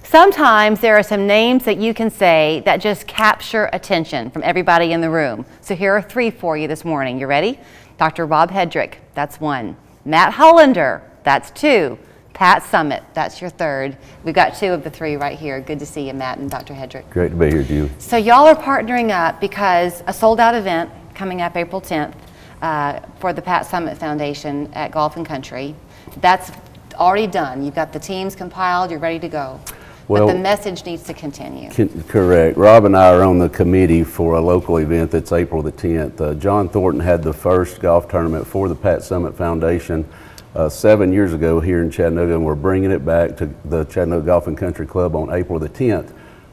Sometimes there are some names that you can say that just capture attention from everybody in the room. So here are 3 for you this morning. You ready? Dr. Rob Hedrick, that's 1. Matt Hollander, that's 2. Pat Summitt, that's your 3rd. We've got 2 of the 3 right here. Good to see you, Matt and Dr. Hedrick. Great to be here, Julie. So y'all are partnering up because a sold-out event coming up April 10th for the Pat Summitt Foundation at Golf and Country. That's already done. You've got the teams compiled. You're ready to go. Well, but the message needs to continue. Correct. Rob and I are on the committee for a local event that's April the 10th. John Thornton had the first golf tournament for the Pat Summitt Foundation 7 years ago here in Chattanooga, and we're bringing it back to the Chattanooga Golf and Country Club on April the 10th.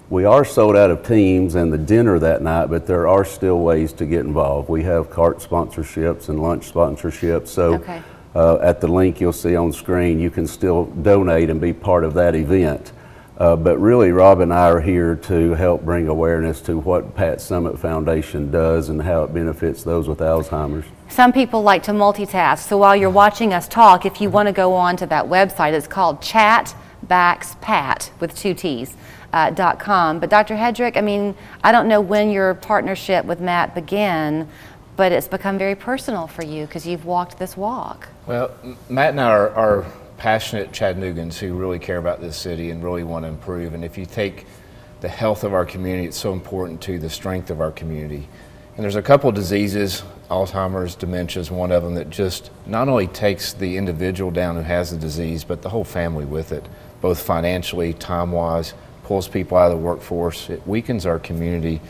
We are sold out of teams and the dinner that night, but there are still ways to get involved. We have cart sponsorships and lunch sponsorships. So okay. At the link you'll see on screen, you can still donate and be part of that event. But really, Rob and I are here to help bring awareness to what Pat Summitt Foundation does and how it benefits those with Alzheimer's. Some people like to multitask, so while you're watching us talk, if you want to go on to that website, it's called Chatt Backs Pat with 2 T's. .com. But Dr. Hedrick, I mean, I don't know when your partnership with Matt began, but it's become very personal for you because you've walked this walk. Well, Matt and I are passionate Chattanoogans who really care about this city and really want to improve. And if you take the health of our community, it's so important to the strength of our community. And there's a couple of diseases, Alzheimer's, dementia is one of them, that just not only takes the individual down who has the disease, but the whole family with it, both financially, time-wise, pulls people out of the workforce. It weakens our community,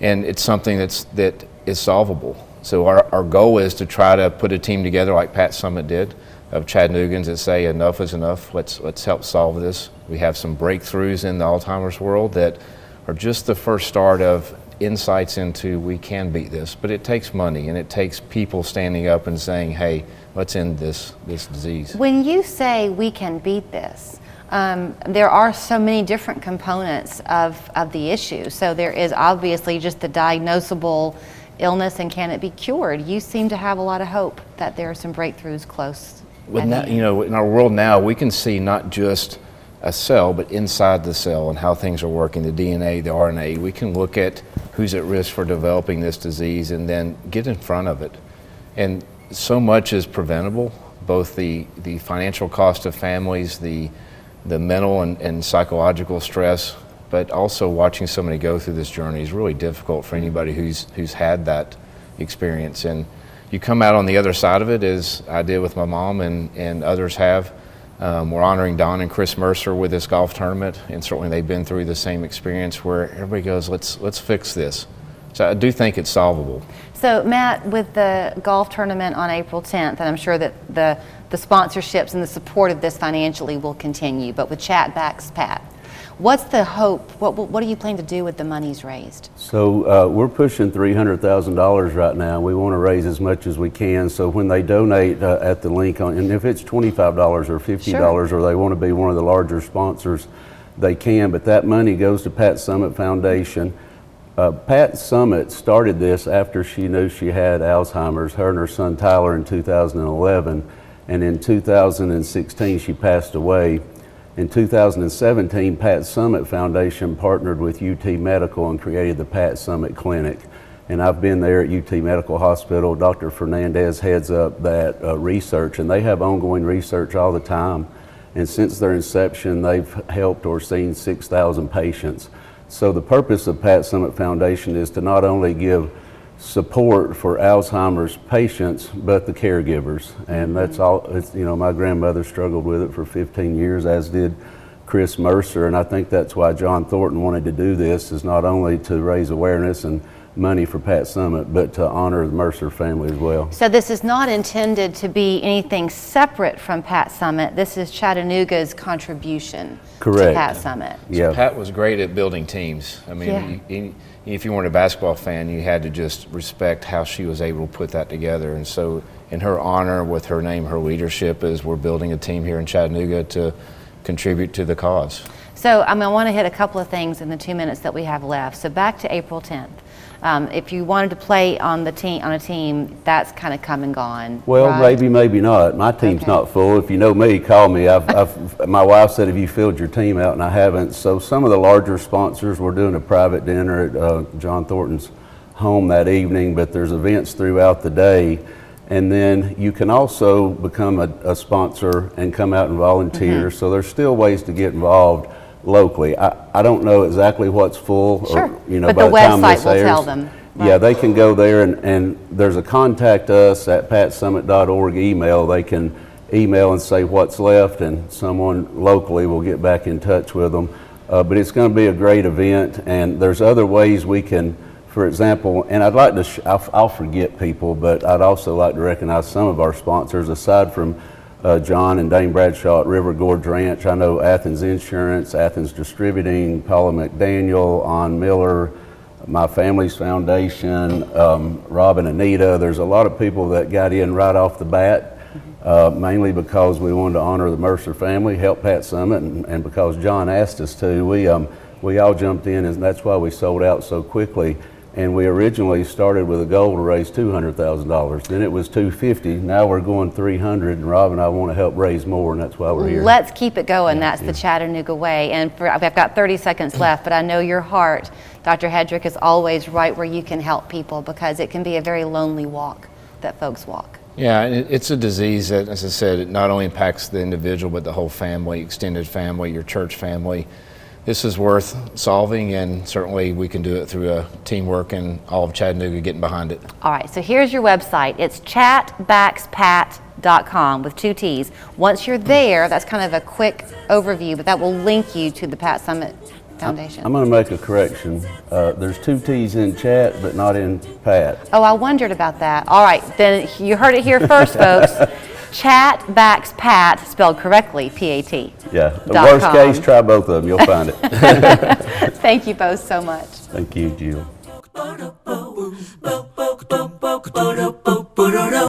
and it's something that is solvable. So our goal is to try to put a team together like Pat Summitt did, of Chattanoogans that say enough is enough, let's help solve this. We have some breakthroughs in the Alzheimer's world that are just the first start of insights into we can beat this, but it takes money and it takes people standing up and saying, hey, let's end this disease. When you say we can beat this, there are so many different components of the issue. So there is obviously just the diagnosable illness and can it be cured? You seem to have a lot of hope that there are some breakthroughs close. With that, you know, in our world now, we can see not just a cell, but inside the cell and how things are working, the DNA, the RNA. We can look at who's at risk for developing this disease and then get in front of it. And so much is preventable, both the financial cost of families, the mental and psychological stress, but also watching somebody go through this journey is really difficult for anybody who's had that experience. And you come out on the other side of it, as I did with my mom and others have. We're honoring Don and Chris Mercer with this golf tournament, and certainly they've been through the same experience where everybody goes, let's fix this. So I do think it's solvable. So Matt, with the golf tournament on April 10th, and I'm sure that the sponsorships and the support of this financially will continue, but with Chatt Backs Pat, what's the hope? What do you plan to do with the monies raised? So we're pushing $300,000 right now. We want to raise as much as we can. So when they donate at the link, and if it's $25 or $50 Sure. or they want to be one of the larger sponsors, they can. But that money goes to Pat Summitt Foundation. Pat Summitt started this after she knew she had Alzheimer's, her and her son Tyler, in 2011. And in 2016, she passed away. In 2017, Pat Summitt Foundation partnered with UT Medical and created the Pat Summitt Clinic. And I've been there at UT Medical Hospital. Dr. Fernandez heads up that research, and they have ongoing research all the time. And since their inception, they've helped or seen 6,000 patients. So the purpose of Pat Summitt Foundation is to not only give support for Alzheimer's patients, but the caregivers. And that's all, you know, my grandmother struggled with it for 15 years, as did Chris Mercer. And I think that's why John Thornton wanted to do this, is not only to raise awareness and money for Pat Summitt, but to honor the Mercer family as well. So this is not intended to be anything separate from Pat Summitt. This is Chattanooga's contribution Correct. to Pat Summitt. Yeah. So Pat was great at building teams. I mean, if you weren't a basketball fan, you had to just respect how she was able to put that together. And so in her honor, with her name, her leadership, is we're building a team here in Chattanooga to contribute to the cause. So I want to hit a couple of things in the 2 minutes that we have left. So back to April 10th. If you wanted to play on a team, that's kind of come and gone. Well, right? maybe not. My team's Okay. not full. If you know me, call me. My wife said, have you filled your team out? And I haven't. So some of the larger sponsors, we're doing a private dinner at John Thornton's home that evening, but there's events throughout the day. And then you can also become a sponsor and come out and volunteer. So there's still ways to get involved locally. I don't know exactly what's full. Sure. Or, you know, But by the time website this will airs. tell them. Yeah, they can go there, and there's a contact us at patsummitt.org email. They can email and say what's left, and someone locally will get back in touch with them. But it's going to be a great event, and there's other ways we can, for example, and I'd like to, I'll forget people, but I'd also like to recognize some of our sponsors, aside from John and Dane Bradshaw at River Gorge Ranch. I know Athens Insurance, Athens Distributing, Paula McDaniel, On Miller, My Family's Foundation, Rob and Anita. There's a lot of people that got in right off the bat, mainly because we wanted to honor the Mercer family, help Pat Summitt, and because John asked us to. We all jumped in, and that's why we sold out so quickly. And we originally started with a goal to raise $200,000. Then it was $250,000. Now we're going $300,000, and Rob and I want to help raise more, and that's why we're here. Let's keep it going. That's the Chattanooga way. And I've got 30 seconds left, but I know your heart, Dr. Hedrick, is always right where you can help people, because it can be a very lonely walk that folks walk. Yeah, and it's a disease that, as I said, it not only impacts the individual, but the whole family, extended family, your church family. This is worth solving, and certainly we can do it through a teamwork and all of Chattanooga getting behind it. All right, so here's your website. It's chatbackspat.com with 2 T's. Once you're there, that's kind of a quick overview, but that will link you to the Pat Summitt Foundation. I'm going to make a correction. There's 2 T's in chat, but not in Pat. Oh, I wondered about that. All right, then you heard it here first, folks. Chatt Backs Pat, spelled correctly, P-A-T. Yeah, the worst case, try both of them. You'll find it. Thank you both so much. Thank you, Jill.